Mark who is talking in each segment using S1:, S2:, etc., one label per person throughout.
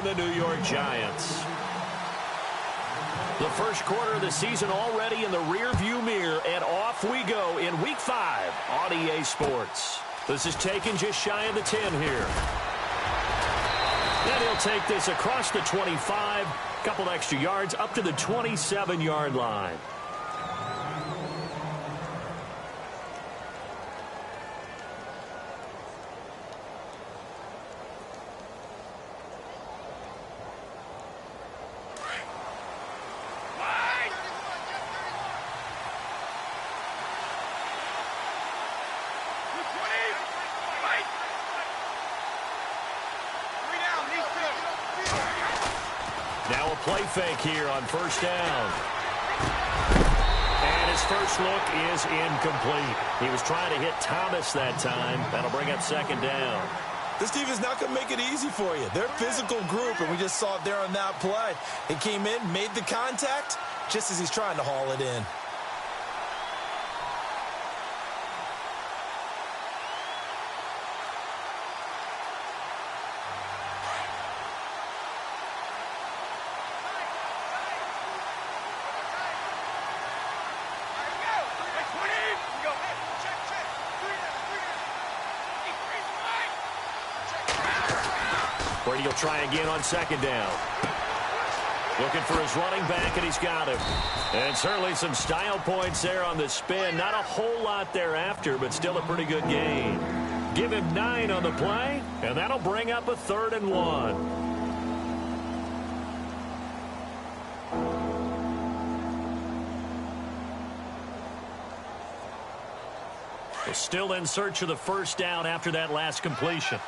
S1: the New York Giants. The first quarter of the season already in the rearview mirror, and off we go in Week 5 on EA Sports. This is taken just shy of the 10 here. And he'll take this across the 25, couple extra yards up to the 27-yard line. Now a play fake here on first down. And his first look is incomplete. He was trying to hit Thomas that time. That'll bring up second down.
S2: This team is not going to make it easy for you. They're a physical group, and we just saw it there on that play. He came in, made the contact, just as he's trying to haul it in.
S1: Brady will try again on second down. Looking for his running back, and he's got him. And certainly some style points there on the spin. Not a whole lot thereafter, but still a pretty good gain. Give him 9 on the play, and that'll bring up a 3rd and 1. Still in search of the first down after that last completion.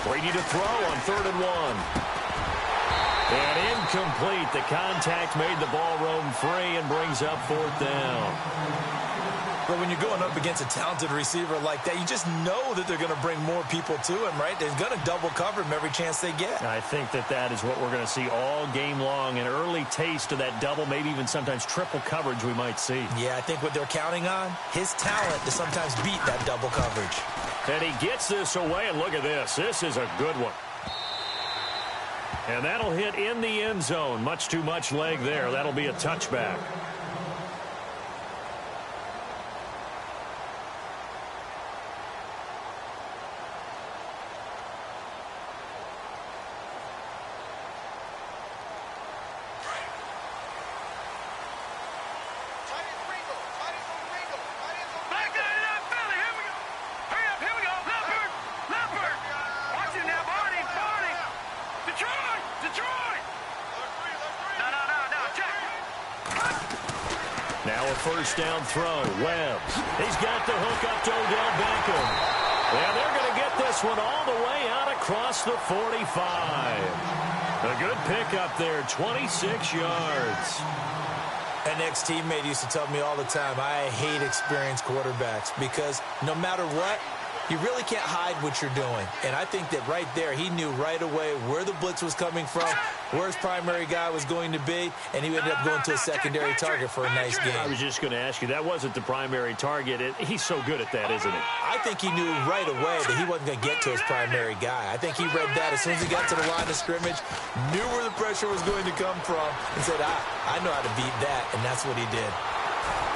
S1: Brady to throw on 3rd and 1. And incomplete. The contact made the ball roam free and brings up 4th down.
S2: But when you're going up against a talented receiver like that, you just know that they're going to bring more people to him, right? They're going to double cover him every chance they get.
S1: I think that is what we're going to see all game long. An early taste of that double, maybe even sometimes triple coverage we might see.
S2: Yeah, I think what they're counting on, his talent to sometimes beat that double coverage.
S1: And he gets this away, and look at this. This is a good one. And that'll hit in the end zone. Much too much leg there. That'll be a touchback. First down throw. Webb. He's got the hook up to Odell Beckham. And they're going to get this one all the way out across the 45. A good pickup there, 26 yards.
S2: An ex-teammate used to tell me all the time, I hate experienced quarterbacks because no matter what, you really can't hide what you're doing. And I think that right there, he knew right away where the blitz was coming from, where his primary guy was going to be, and he ended up going to a secondary target for a nice game.
S1: I was just going to ask you, that wasn't the primary target. He's so good at that, isn't he?
S2: I think he knew right away that he wasn't going to get to his primary guy. I think he read that as soon as he got to the line of scrimmage, knew where the pressure was going to come from, and said, I know how to beat that, and that's what he did.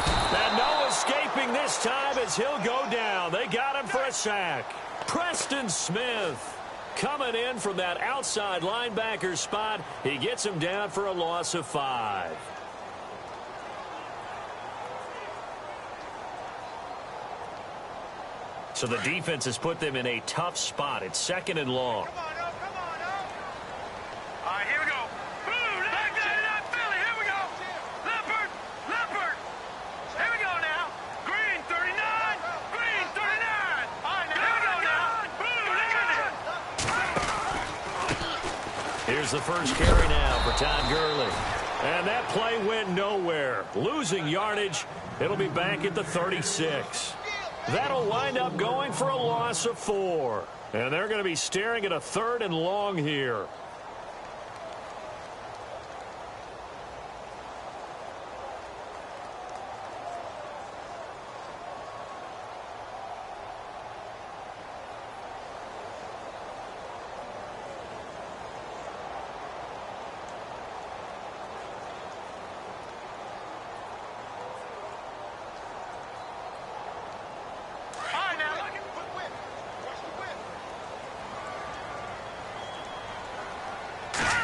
S1: And no escaping this time as he'll go down. They got him for a sack. Preston Smith coming in from that outside linebacker spot. He gets him down for a loss of 5. So the defense has put them in a tough spot. It's 2nd and long.
S3: Come on, all right, here we go. Boom, back that up, Philly. Here we go. Leopard. Here we go now. Green, 39. Green, 39. All right, now. Here we go now. Boom, look at it.
S1: Here's the first carry now for Todd Gurley. And that play went nowhere. Losing yardage. It'll be back at the 36. That'll wind up going for a loss of 4. And they're going to be staring at a 3rd and long here.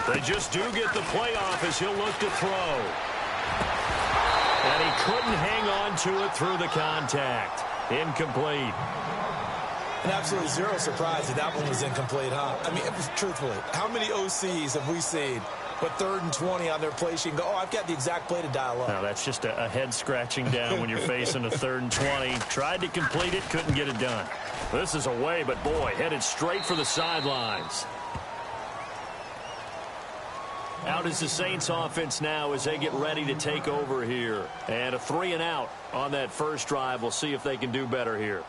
S1: They just do get the play off as he'll look to throw. And he couldn't hang on to it through the contact. Incomplete.
S2: And absolutely zero surprise that one was incomplete, huh? I mean, truthfully, how many OCs have we seen with 3rd and 20 on their play sheet and go, oh, I've got the exact play to dial up?
S1: No, that's just a head scratching down when you're facing a 3rd and 20. Tried to complete it, couldn't get it done. This is away, but boy, headed straight for the sidelines. Out is the Saints offense now as they get ready to take over here. And a 3-and-out on that first drive. We'll see if they can do better here.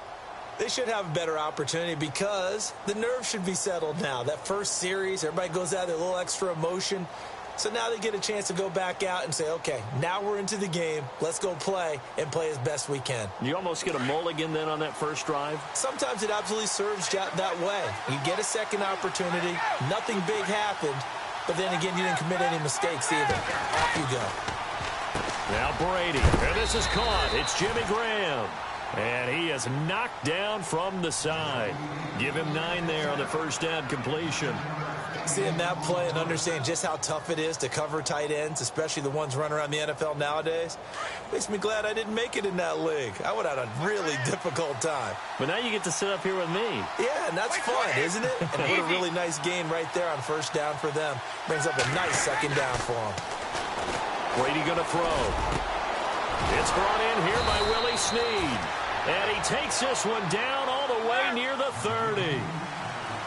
S2: They should have a better opportunity because the nerves should be settled now. That first series, everybody goes out there, a little extra emotion. So now they get a chance to go back out and say, okay, now we're into the game. Let's go play and play as best we can.
S1: You almost get a mulligan then on that first drive?
S2: Sometimes it absolutely serves that way. You get a second opportunity. Nothing big happened. But then again, you didn't commit any mistakes either. Off you go.
S1: Now Brady. And this is caught. It's Jimmy Graham. And he is knocked down from the side. Give him 9 there on the first down completion.
S2: Seeing that play and understanding just how tough it is to cover tight ends, especially the ones running around the NFL nowadays, makes me glad I didn't make it in that league. I would have had a really difficult time.
S1: But now you get to sit up here with me.
S2: Yeah, and that's fun, isn't it? And what a really nice gain right there on first down for them. Brings up a nice second down for them.
S1: Brady going to throw. It's brought in here by Willie Snead. And he takes this one down all the way near the 30.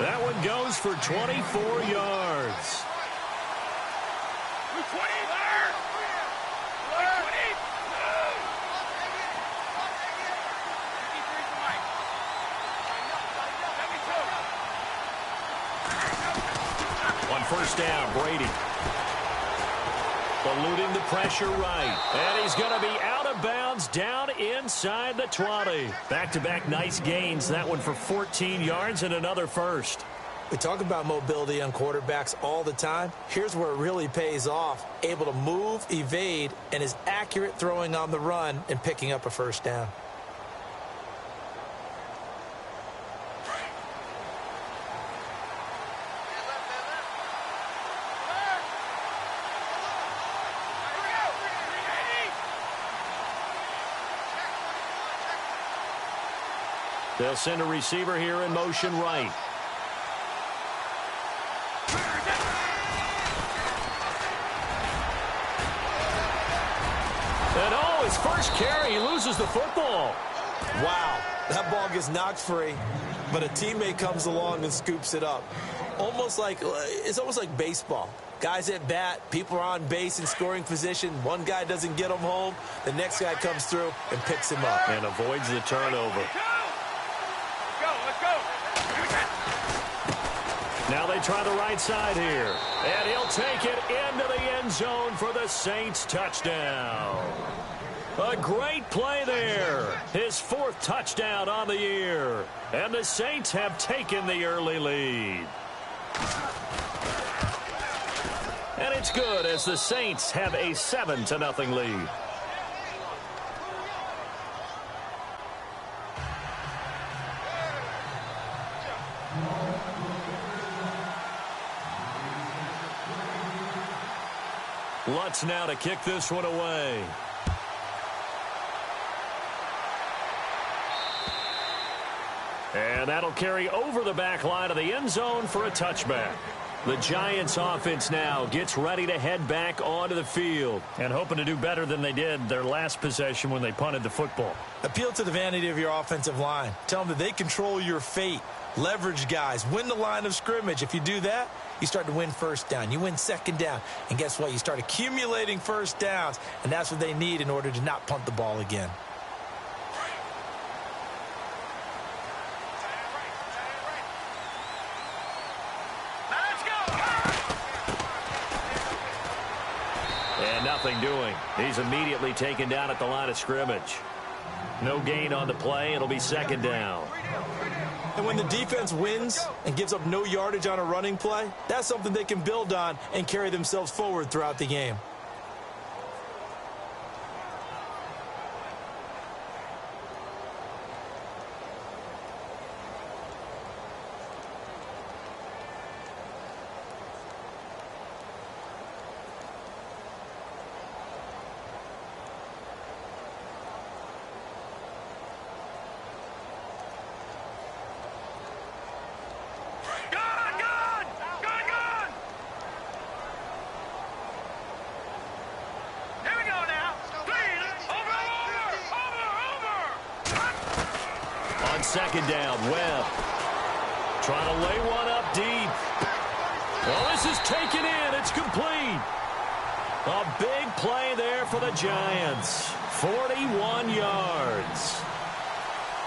S1: That one goes for 24 yards. On first down, Brady. Eluding the pressure right. And he's going to be out of bounds down inside the 20. Back-to-back nice gains. That one for 14 yards and another first.
S2: We talk about mobility on quarterbacks all the time. Here's where it really pays off. Able to move, evade, and is accurate throwing on the run and picking up a first down.
S1: They'll send a receiver here in motion right. And oh, his first carry, he loses the football.
S2: Wow, that ball gets knocked free, but a teammate comes along and scoops it up. It's almost like baseball. Guys at bat, people are on base in scoring position. One guy doesn't get him home. The next guy comes through and picks him up.
S1: And avoids the turnover. Now they try the right side here. And he'll take it into the end zone for the Saints touchdown. A great play there. His 4th touchdown on the year. And the Saints have taken the early lead. And it's good as the Saints have a 7-0 lead. Lutz now to kick this one away. And that'll carry over the back line of the end zone for a touchback. The Giants offense now gets ready to head back onto the field and hoping to do better than they did their last possession when they punted the football.
S2: Appeal to the vanity of your offensive line. Tell them that they control your fate. Leverage guys. Win the line of scrimmage. If you do that, you start to win first down. You win second down. And guess what? You start accumulating first downs. And that's what they need in order to not punt the ball again.
S1: And nothing doing. He's immediately taken down at the line of scrimmage. No gain on the play. It'll be second down.
S2: And when the defense wins and gives up no yardage on a running play, that's something they can build on and carry themselves forward throughout the game.
S1: on second down. Webb trying to lay one up deep. Well, this is taken in. It's complete. A big play there for the Giants. 41 yards.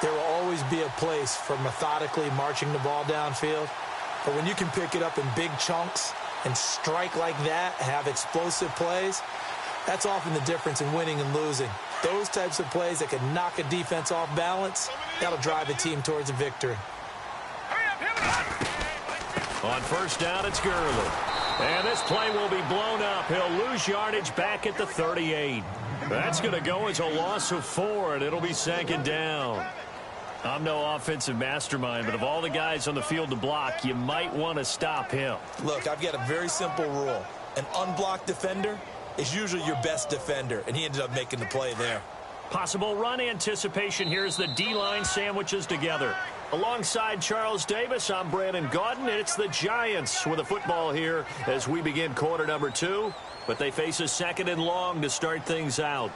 S2: There will always be a place for methodically marching the ball downfield. But when you can pick it up in big chunks and strike like that, have explosive plays, that's often the difference in winning and losing. Those types of plays that can knock a defense off balance, that'll drive a team towards a victory.
S1: On first down, it's Gurley. And this play will be blown up. He'll lose yardage back at the 38. That's going to go as a loss of 4, and it'll be second down. I'm no offensive mastermind, but of all the guys on the field to block, you might want to stop him.
S2: Look, I've got a very simple rule. An unblocked defender is usually your best defender, and he ended up making the play there.
S1: Possible run anticipation. Here's the D-line sandwiches together. Alongside Charles Davis, I'm Brandon Gaudin. It's the Giants with the football here as we begin quarter number 2. But they face a second and long to start things out.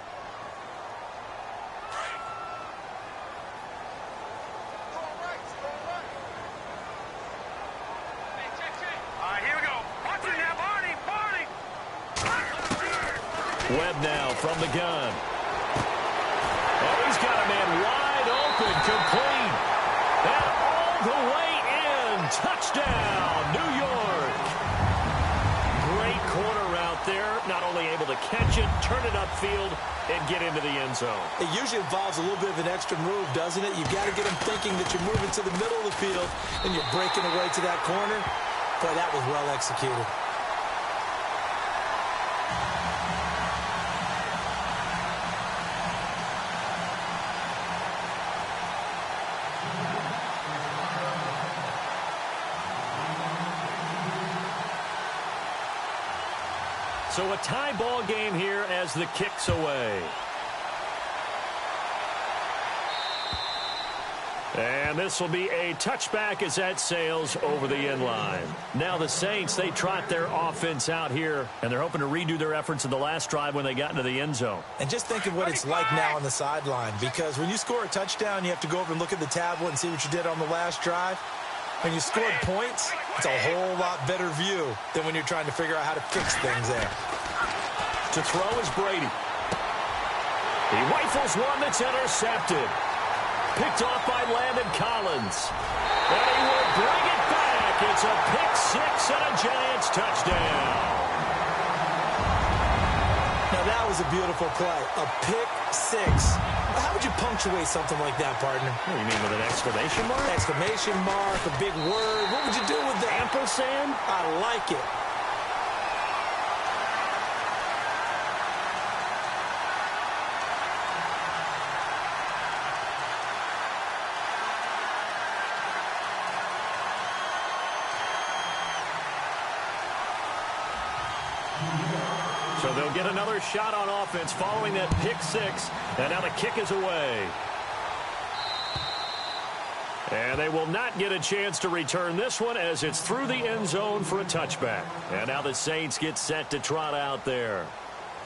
S1: Webb now from the gun. Oh, he's got a man wide open, complete. And all the way in. Touchdown, New York. Great corner route there. Not only able to catch it, turn it upfield, and get into the end zone.
S2: It usually involves a little bit of an extra move, doesn't it? You've got to get him thinking that you're moving to the middle of the field and you're breaking away to that corner. Boy, that was well executed.
S1: So a tie ball game here as the kick's away. And this will be a touchback as that sails over the end line. Now the Saints, they trot their offense out here, and they're hoping to redo their efforts in the last drive when they got into the end zone.
S2: And just think of what it's like now on the sideline, because when you score a touchdown, you have to go over and look at the tablet and see what you did on the last drive. When you scored points, it's a whole lot better view than when you're trying to figure out how to fix things there.
S1: To throw is Brady. He rifles one that's intercepted. Picked off by Landon Collins. And he will bring it back. It's a pick 6 and a Giants touchdown.
S2: Now that was a beautiful play. A pick 6. How would you punctuate something like that, partner?
S1: What do you mean, with an exclamation mark?
S2: Exclamation mark, a big word. What would you do with that?
S1: Ampersand?
S2: I like it.
S1: So they'll get another shot on offense following that pick 6. And now the kick is away. And they will not get a chance to return this one as it's through the end zone for a touchback. And now the Saints get set to trot out there.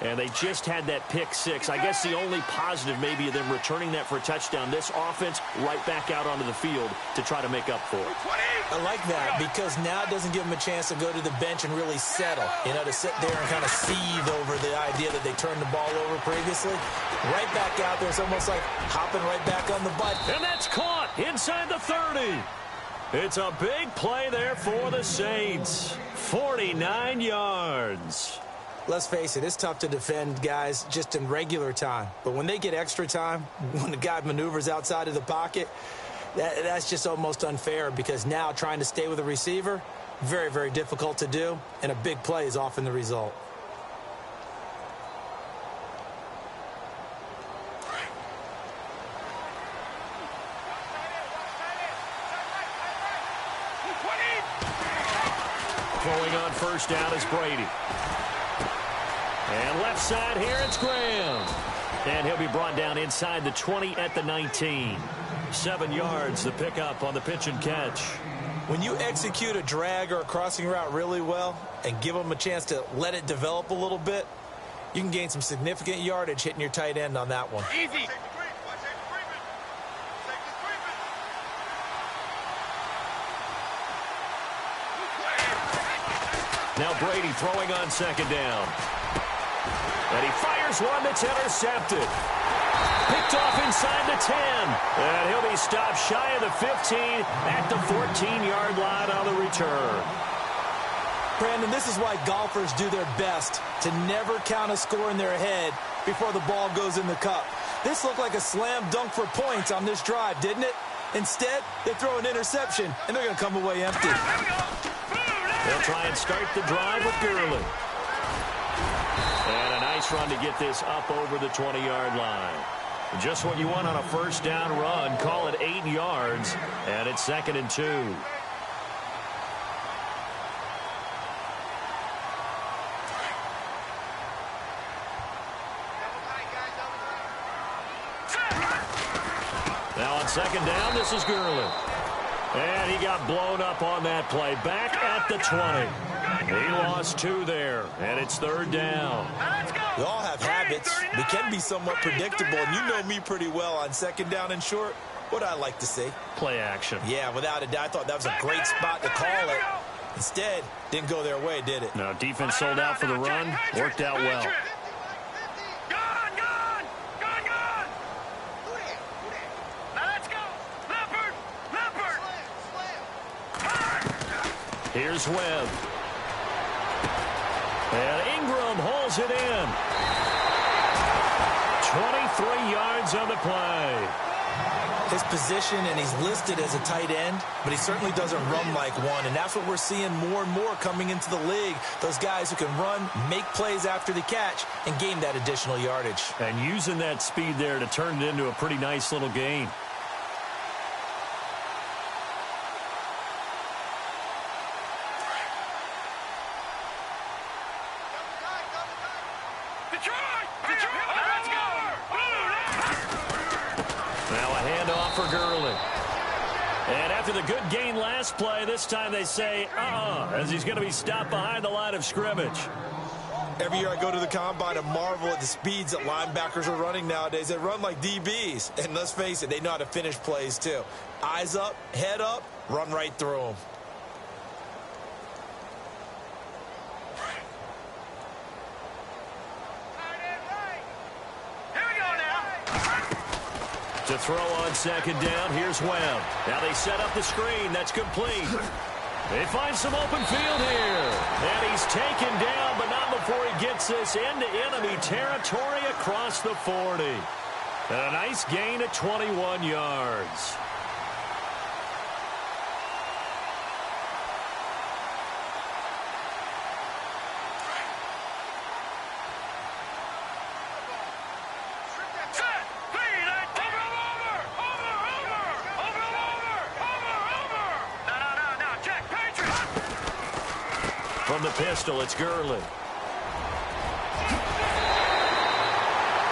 S1: And they just had that pick 6. I guess the only positive maybe of them returning that for a touchdown. This offense right back out onto the field to try to make up for it.
S2: I like that because now it doesn't give them a chance to go to the bench and really settle. You know, to sit there and kind of seethe over the idea that they turned the ball over previously. Right back out there. It's almost like hopping right back on the butt.
S1: And that's caught inside the 30. It's a big play there for the Saints. 49 yards.
S2: Let's face it, it's tough to defend guys just in regular time. But when they get extra time, when the guy maneuvers outside of the pocket, that's just almost unfair because now trying to stay with a receiver, very, very difficult to do, and a big play is often the result.
S1: Throwing on first down is Brady. And left side here, it's Graham. And he'll be brought down inside the 20 at the 19. 7 yards, the pickup on the pitch and catch.
S2: When you execute a drag or a crossing route really well and give them a chance to let it develop a little bit, you can gain some significant yardage hitting your tight end on that one.
S3: Easy.
S1: Now Brady throwing on second down. And he fires one that's intercepted. Picked off inside the 10. And he'll be stopped shy of the 15 at the 14-yard line on the return.
S2: Brandon, this is why golfers do their best to never count a score in their head before the ball goes in the cup. This looked like a slam dunk for points on this drive, didn't it? Instead, they throw an interception, and they're going to come away empty.
S1: They'll try and start the drive with Gurley. And a nice run to get this up over the 20-yard line. Just what you want on a first down run. Call it 8 yards, and it's 2nd and 2. Now on second down, this is Gurley. And he got blown up on that play. Back at the 20. He lost 2 there, and it's 3rd down.
S2: We all have habits. We can be somewhat predictable, and you know me pretty well on second down and short. What I like to see?
S1: Play action.
S2: Yeah, without a doubt. I thought that was a great spot to call it. Instead, didn't go their way, did it?
S1: No, defense sold out for the run. Worked out well. Here's Webb. And Ingram holds it in. 23 yards on the play.
S2: His position, and he's listed as a tight end, but he certainly doesn't run like one, and that's what we're seeing more and more coming into the league. Those guys who can run, make plays after the catch, and gain that additional yardage.
S1: And using that speed there to turn it into a pretty nice little gain. The good gain last play. This time they say, as he's going to be stopped behind the line of scrimmage.
S2: Every year I go to the combine and marvel at the speeds that linebackers are running nowadays. They run like DBs. And let's face it, they know how to finish plays too. Eyes up, head up, run right through them.
S1: To throw on second down, here's Webb. Now they set up the screen. That's complete. They find some open field here. And he's taken down, but not before he gets this into enemy territory across the 40. And a nice gain at 21 yards. From the pistol, it's Gurley.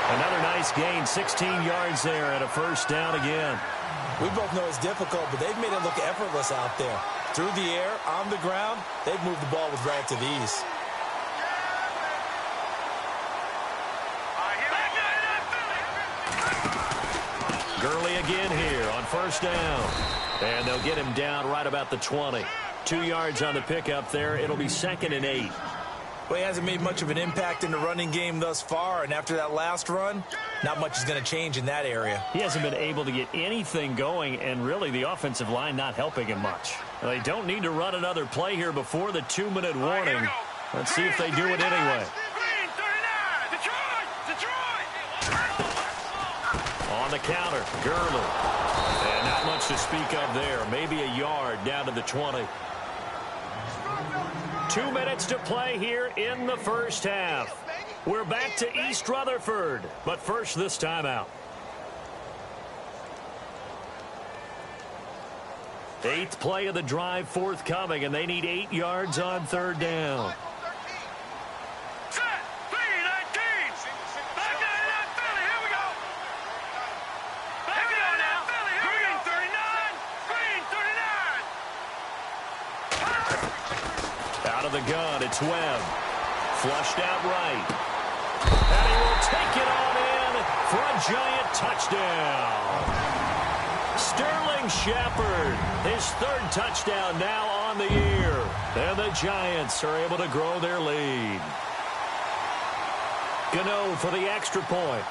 S1: Another nice gain, 16 yards there and a first down again.
S2: We both know it's difficult, but they've made it look effortless out there. Through the air, on the ground, they've moved the ball with relative ease.
S1: Gurley again here on first down. And they'll get him down right about the 20. 2 yards on the pickup there. It'll be 2nd and 8.
S2: Well, he hasn't made much of an impact in the running game thus far, and after that last run, not much is going to change in that area.
S1: He hasn't been able to get anything going, and really the offensive line not helping him much. They don't need to run another play here before the 2-minute warning. Let's see if they do it anyway. On the counter, Gurley. And not much to speak of there. Maybe a yard down to the 20. 2 minutes to play here in the first half. We're back to East Rutherford, but first this timeout. 8th play of the drive forthcoming, and they need 8 yards on third down. The gun, it's Webb. Flushed out right. And he will take it on in for a giant touchdown. Sterling Shepard, his 3rd touchdown now on on the year. And the Giants are able to grow their lead. Gano for the extra point.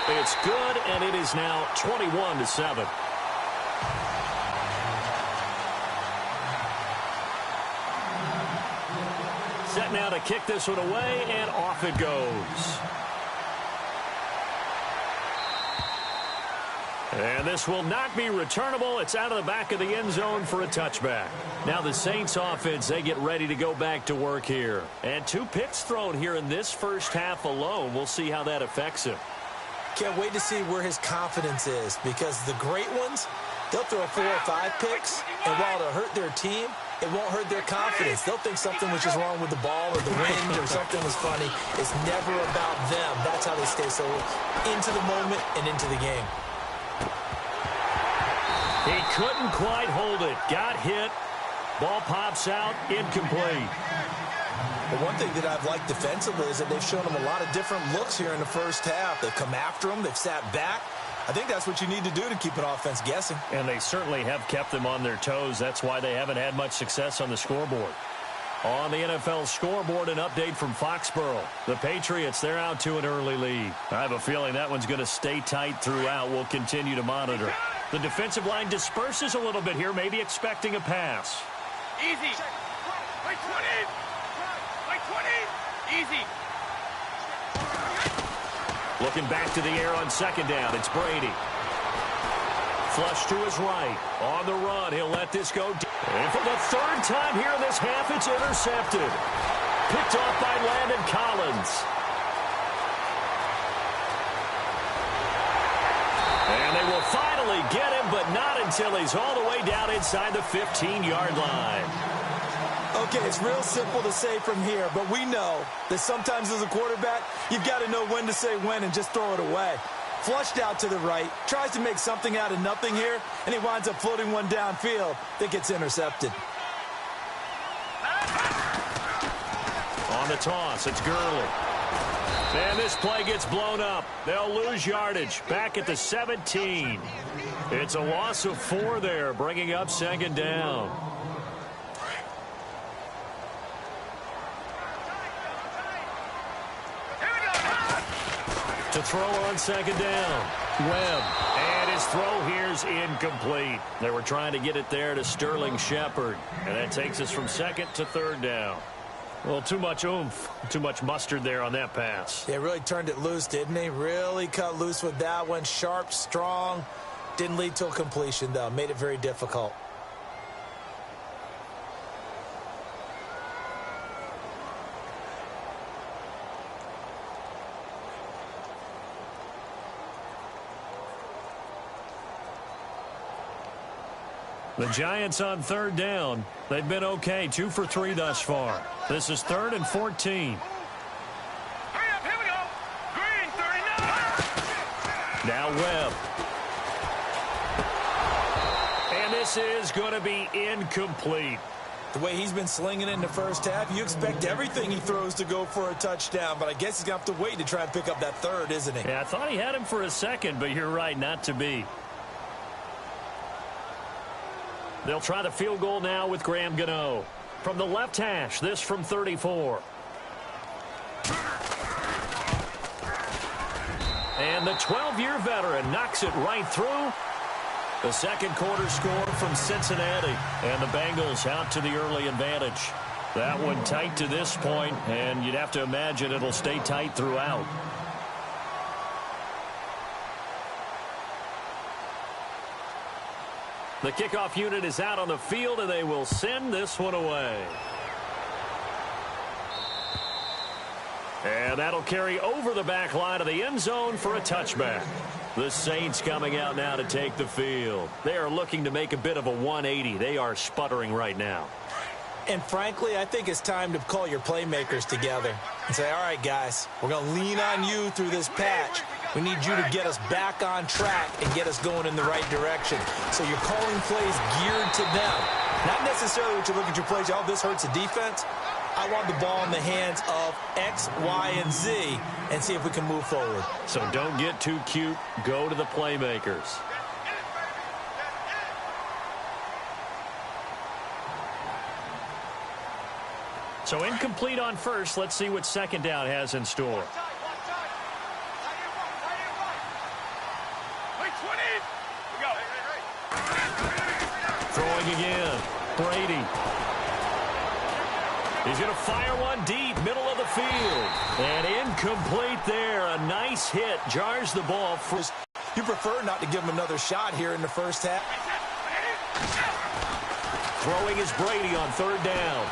S1: It's good, and it is now 21-7. Set now to kick this one away, and off it goes. And this will not be returnable. It's out of the back of the end zone for a touchback. Now the Saints offense, they get ready to go back to work here. And 2 picks thrown here in this first half alone. We'll see how that affects him.
S2: Can't wait to see where his confidence is, because the great ones, they'll throw 4 or 5 picks, and while it'll hurt their team, it won't hurt their confidence. They'll think something was just wrong with the ball or the wind or something was funny. It's never about them. That's how they stay so into the moment and into the game.
S1: He couldn't quite hold it. Got hit. Ball pops out. Incomplete.
S2: But one thing that I've liked defensively is that they've shown him a lot of different looks here in the first half. They've come after him. They've sat back. I think that's what you need to do to keep an offense guessing.
S1: And they certainly have kept them on their toes. That's why they haven't had much success on the scoreboard. On the NFL scoreboard, an update from Foxborough. The Patriots, they're out to an early lead. I have a feeling that one's going to stay tight throughout. We'll continue to monitor. The defensive line disperses a little bit here, maybe expecting a pass.
S3: Easy. Like 20. Like 20. Easy.
S1: Looking back to the air on second down. It's Brady. Flush to his right. On the run, he'll let this go. And for the 3rd time here in this half, it's intercepted. Picked off by Landon Collins. And they will finally get him, but not until he's all the way down inside the 15-yard line.
S2: Okay, it's real simple to say from here, but we know that sometimes as a quarterback, you've got to know when to say when and just throw it away. Flushed out to the right, tries to make something out of nothing here, and he winds up floating one downfield that gets intercepted.
S1: On the toss, it's Gurley. And this play gets blown up. They'll lose yardage back at the 17. It's a loss of 4 there, bringing up second down. To throw on second down. Webb. And his throw here's incomplete. They were trying to get it there to Sterling Shepard. And that takes us from 2nd to 3rd down. Well, too much oomph, too much mustard there on that pass.
S2: They really turned it loose, didn't they? Really cut loose with that one. Sharp, strong. Didn't lead to a completion, though. Made it very difficult.
S1: The Giants on 3rd down. They've been okay, 2 for 3 thus far. This is 3rd and 14.
S3: Hurry up, here we go. Green, 39.
S1: Now Webb. And this is going to be incomplete.
S2: The way he's been slinging it in the first half, you expect everything he throws to go for a touchdown, but I guess he's going to have to wait to try and pick up that 3rd, isn't he?
S1: Yeah, I thought he had him for a second, but you're right, not to be. They'll try the field goal now with Graham Gano. From the left hash, this from 34. And the 12-year veteran knocks it right through. The second quarter score from Cincinnati. And the Bengals out to the early advantage. That one tight to this point, and you'd have to imagine it'll stay tight throughout. The kickoff unit is out on the field, and they will send this one away. And that'll carry over the back line of the end zone for a touchback. The Saints coming out now to take the field. They are looking to make a bit of a 180. They are sputtering right now.
S2: And frankly, I think it's time to call your playmakers together and say, all right, guys, we're going to lean on you through this patch. We need you to get us back on track and get us going in the right direction. So you're calling plays geared to them. Not necessarily what you look at your plays, oh, this hurts the defense. I want the ball in the hands of X, Y, and Z and see if we can move forward.
S1: So don't get too cute. Go to the playmakers. So incomplete on first. Let's see what second down has in store. Throwing again. Brady. He's going to fire one deep, middle of the field. And incomplete there. A nice hit. Jars the ball.
S2: You prefer not to give him another shot here in the first half.
S1: Throwing is Brady on third down.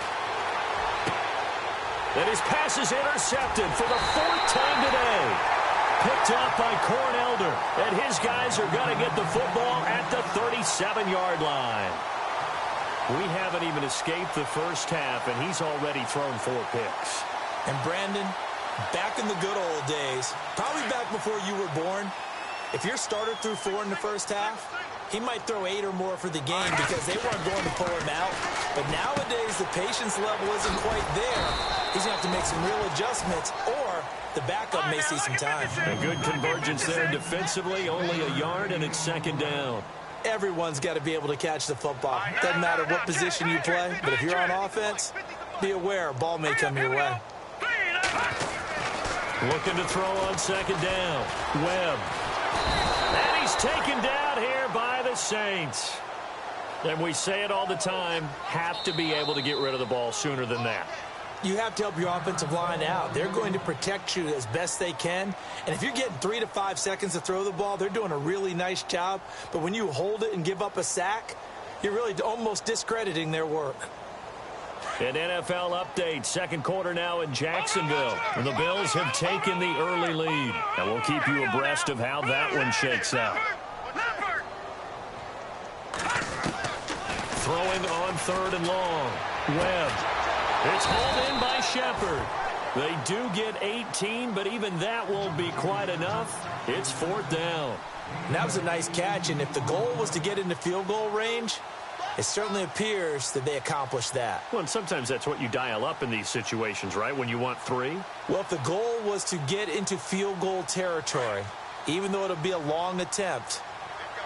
S1: And his pass is intercepted for the fourth time today. Picked up by Cornelder. And his guys are going to get the football at the 37-yard line. We haven't even escaped the first half, and he's already thrown 4 picks.
S2: And Brandon, back in the good old days, probably back before you were born, if your starter threw 4 in the first half, he might throw 8 or more for the game because they weren't going to pull him out. But nowadays, the patience level isn't quite there. He's going to have to make some real adjustments, or the backup may see some time.
S1: A good convergence there defensively, only a yard, and it's second down.
S2: Everyone's got to be able to catch the football. Doesn't matter what position you play, but if you're on offense, be aware a ball may come your way.
S1: Looking to throw on second down. Webb. And he's taken down here by the Saints. And we say it all the time, have to be able to get rid of the ball sooner than that.
S2: You have to help your offensive line out. They're going to protect you as best they can. And if you're getting 3 to 5 seconds to throw the ball, they're doing a really nice job. But when you hold it and give up a sack, you're really almost discrediting their work.
S1: An NFL update. Second quarter now in Jacksonville. And the Bills have taken the early lead. And we'll keep you abreast of how that one shakes out. Throwing on third and long. Webb. It's hauled in by Shepard. They do get 18, but even that won't be quite enough. It's fourth down.
S2: And that was a nice catch, and if the goal was to get into field goal range, it certainly appears that they accomplished that.
S1: Well, and sometimes that's what you dial up in these situations, right, when you want 3?
S2: Well, if the goal was to get into field goal territory, even though it'll be a long attempt,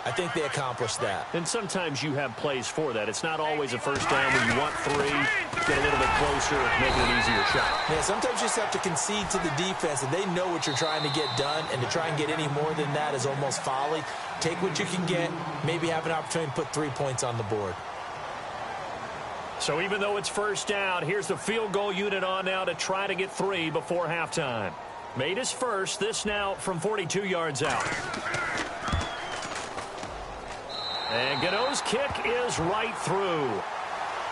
S2: I think they accomplished that.
S1: And sometimes you have plays for that. It's not always a first down when you want 3, get a little bit closer, make it an easier shot.
S2: Yeah, sometimes you just have to concede to the defense, and they know what you're trying to get done, and to try and get any more than that is almost folly. Take what you can get, maybe have an opportunity to put 3 points on the board.
S1: So even though it's first down, here's the field goal unit on now to try to get 3 before halftime. Made his first, this now from 42 yards out. And Gano's kick is right through.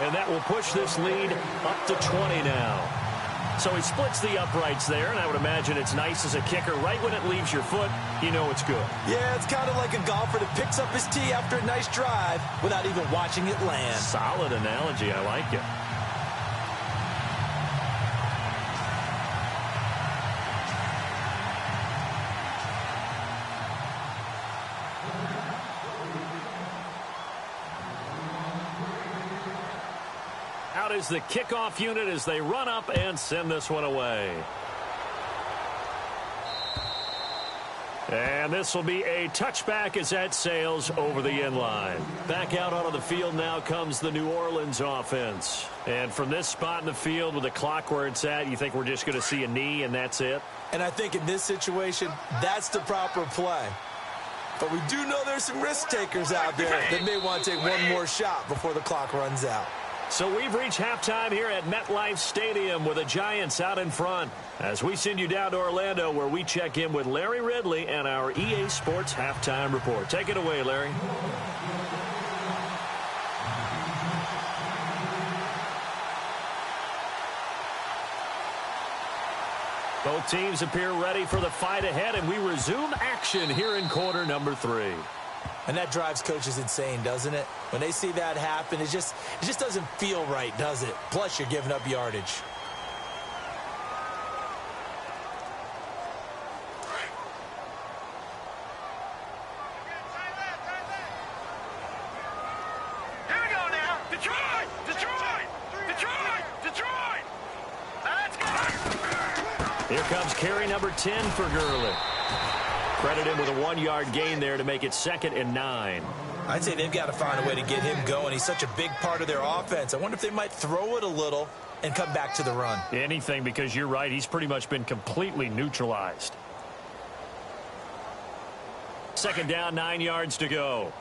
S1: And that will push this lead up to 20 now. So he splits the uprights there, and I would imagine it's nice as a kicker. Right when it leaves your foot, you know it's good.
S2: Yeah, it's kind of like a golfer that picks up his tee after a nice drive without even watching it land.
S1: Solid analogy. I like it. Out is the kickoff unit as they run up and send this one away. And this will be a touchback as that sails over the end line. Back out onto the field now comes the New Orleans offense. And from this spot in the field with the clock where it's at, you think we're just going to see a knee and that's it?
S2: And I think in this situation, that's the proper play. But we do know there's some risk takers out there that may want to take one more shot before the clock runs out.
S1: So we've reached halftime here at MetLife Stadium with the Giants out in front. As we send you down to Orlando where we check in with Larry Ridley and our EA Sports Halftime Report. Take it away, Larry. Both teams appear ready for the fight ahead, and we resume action here in quarter number 3.
S2: And that drives coaches insane, doesn't it? When they see that happen, it just doesn't feel right, does it? Plus, you're giving up yardage.
S3: Here we go now. The Detroit! Detroit! Detroit! Detroit! Let's go!
S1: Here comes carry number 10 for Gurley. Credit him with a 1-yard gain there to make it 2nd and 9.
S2: I'd say they've got to find a way to get him going. He's such a big part of their offense. I wonder if they might throw it a little and come back to the run.
S1: Anything, because you're right. He's pretty much been completely neutralized. 2nd down, 9 yards to go.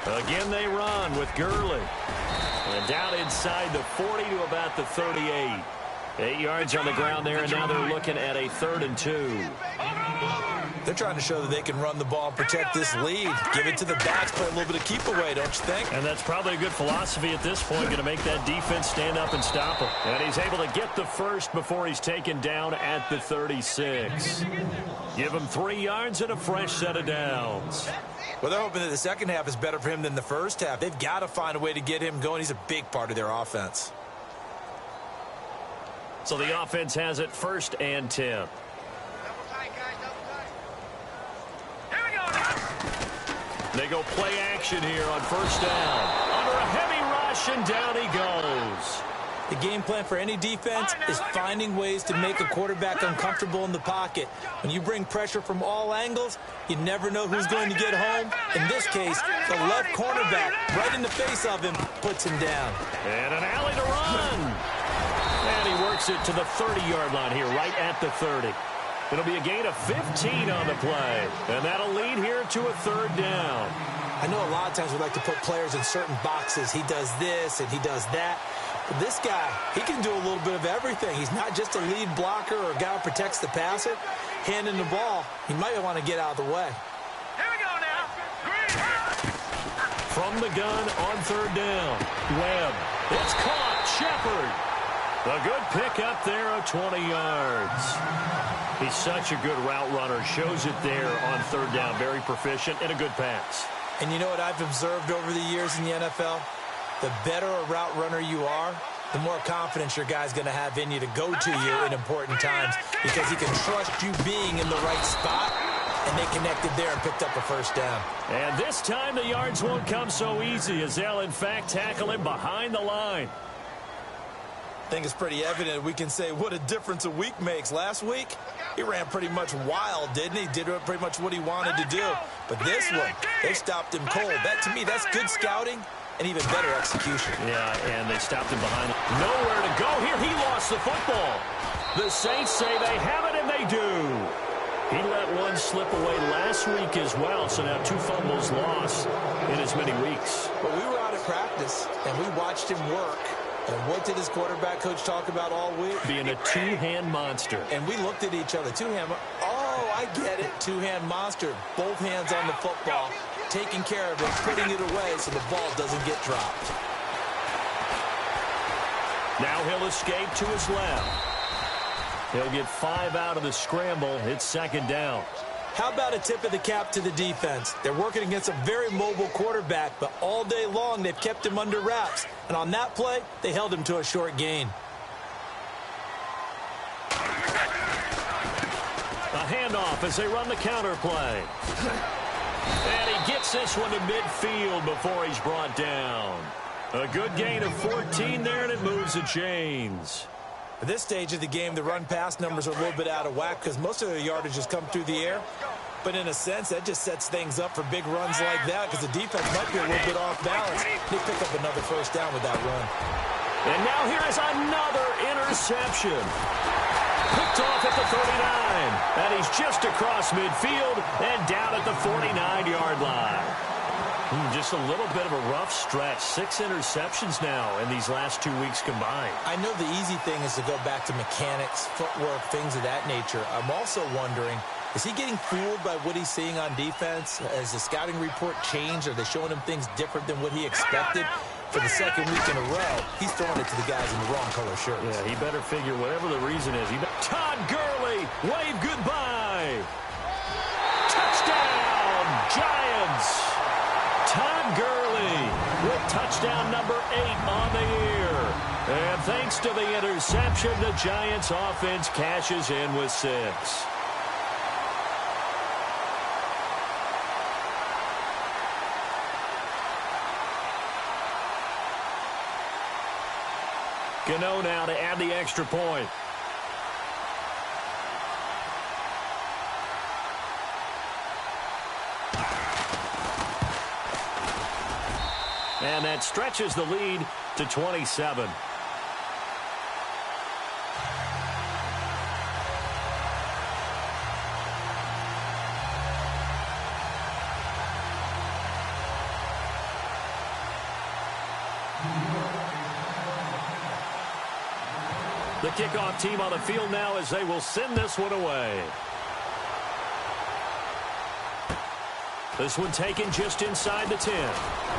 S1: Again, they run with Gurley. And down inside the 40 to about the 38. 8 yards on the ground there, and now they're looking at a 3rd and 2.
S2: They're trying to show that they can run the ball and protect this lead. Give it to the backs, play a little bit of keep away, don't you think?
S1: And that's probably a good philosophy at this point, going to make that defense stand up and stop him. And he's able to get the first before he's taken down at the 36. Give him 3 yards and a fresh set of downs.
S2: Well, they're hoping that the second half is better for him than the first half. They've got to find a way to get him going. He's a big part of their offense.
S1: So the offense has it 1st and 10. They go play action here on 1st down. Under a heavy rush, and down he goes.
S2: The game plan for any defense is finding ways to make a quarterback uncomfortable in the pocket. When you bring pressure from all angles, you never know who's going to get home. In this case, the left cornerback, right in the face of him, puts him down.
S1: And an alley to run. And he works it to the 30-yard line here, right at the 30. It'll be a gain of 15 on the play. And that'll lead here to a 3rd down.
S2: I know a lot of times we like to put players in certain boxes. He does this and he does that. But this guy, he can do a little bit of everything. He's not just a lead blocker or a guy who protects the passer. Handing the ball, he might want to get out of the way.
S3: Here we go now. Green.
S1: From the gun on 3rd down. Webb. It's caught. Shepard. A good pick up there of 20 yards. He's such a good route runner. Shows it there on 3rd down. Very proficient and a good pass.
S2: And you know what I've observed over the years in the NFL? The better a route runner you are, the more confidence your guy's going to have in you to go to you in important times because he can trust you being in the right spot, and they connected there and picked up a 1st down.
S1: And this time the yards won't come so easy as they'll, in fact, tackle him behind the line.
S2: I think it's pretty evident we can say what a difference a week makes. Last week, he ran pretty much wild, didn't he? Did pretty much what he wanted to do. But this one, they stopped him cold. That, to me, that's good scouting and even better execution.
S1: Yeah, and they stopped him behind. Nowhere to go here. He lost the football. The Saints say they have it, and they do. He let one slip away last week as well, so now 2 fumbles lost in as many weeks.
S2: But we were out at practice, and we watched him work. And what did his quarterback coach talk about all week?
S1: Being a 2-hand monster.
S2: And we looked at each other. 2-hand. Oh, I get it. 2-hand monster. Both hands on the football. Taking care of it, putting it away so the ball doesn't get dropped.
S1: Now he'll escape to his left. He'll get 5 out of the scramble. It's 2nd down.
S2: How about a tip of the cap to the defense? They're working against a very mobile quarterback, but all day long they've kept him under wraps. And on that play, they held him to a short gain.
S1: A handoff as they run the counter play. And he gets this one to midfield before he's brought down. A good gain of 14 there, and it moves the chains.
S2: At this stage of the game, the run-pass numbers are a little bit out of whack because most of their yardage has come through the air. But in a sense, that just sets things up for big runs like that because the defense might be a little bit off balance. They pick up another 1st down with that run.
S1: And now here is another interception. Picked off at the 39. And he's just across midfield and down at the 49-yard line. Just a little bit of a rough stretch. 6 interceptions now in these last 2 weeks combined.
S2: I know the easy thing is to go back to mechanics, footwork, things of that nature. I'm also wondering, is he getting fooled by what he's seeing on defense? Has the scouting report changed? Are they showing him things different than what he expected? For the 2nd week in a row, he's throwing it to the guys in the wrong color shirts.
S1: Yeah, he better figure whatever the reason is. Todd Gurley, wave goodbye. Touchdown, Giants. Todd Gurley with touchdown number 8 on the year. And thanks to the interception, the Giants offense cashes in with 6. Gano now to add the extra point. And that stretches the lead to 27. The kickoff team on the field now as they will send this one away. This one taken just inside the 10.